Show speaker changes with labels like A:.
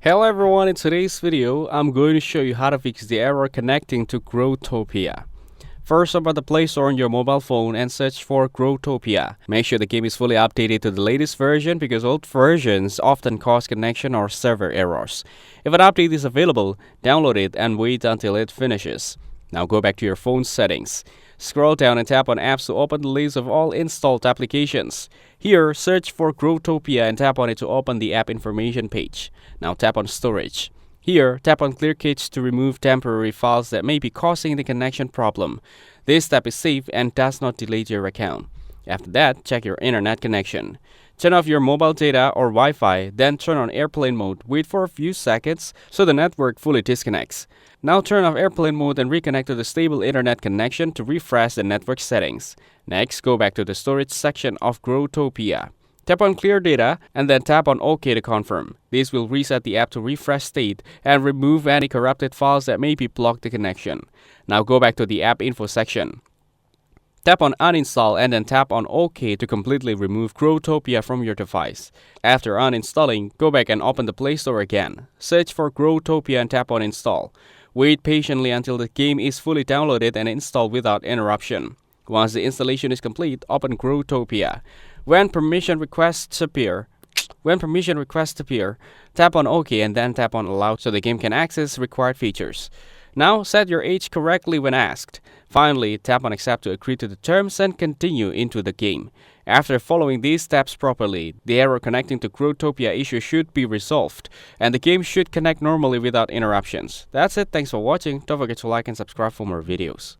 A: Hello everyone, in today's video, I'm going to show you how to fix the error connecting to Growtopia. First, open the Play Store on your mobile phone and search for Growtopia. Make sure the game is fully updated to the latest version because old versions often cause connection or server errors. If an update is available, download it and wait until it finishes. Now go back to your phone settings. Scroll down and tap on Apps to open the list of all installed applications. Here, search for Growtopia and tap on it to open the app information page. Now tap on Storage. Here, tap on Clear Cache to remove temporary files that may be causing the connection problem. This step is safe and does not delete your account. After that, check your internet connection. Turn off your mobile data or Wi-Fi, then turn on airplane mode. Wait for a few seconds so the network fully disconnects. Now turn off airplane mode and reconnect to the stable internet connection to refresh the network settings. Next, go back to the storage section of Growtopia. Tap on Clear Data and then tap on OK to confirm. This will reset the app to refresh state and remove any corrupted files that may be blocked the connection. Now go back to the app info section. Tap on Uninstall and then tap on OK to completely remove Growtopia from your device. After uninstalling, go back and open the Play Store again. Search for Growtopia and tap on Install. Wait patiently until the game is fully downloaded and installed without interruption. Once the installation is complete, open Growtopia. When permission requests appear, tap on OK and then tap on Allow so the game can access required features. Now, set your age correctly when asked. Finally, tap on Accept to agree to the terms and continue into the game. After following these steps properly, the error connecting to Growtopia issue should be resolved, and the game should connect normally without interruptions. That's it, thanks for watching. Don't forget to like and subscribe for more videos.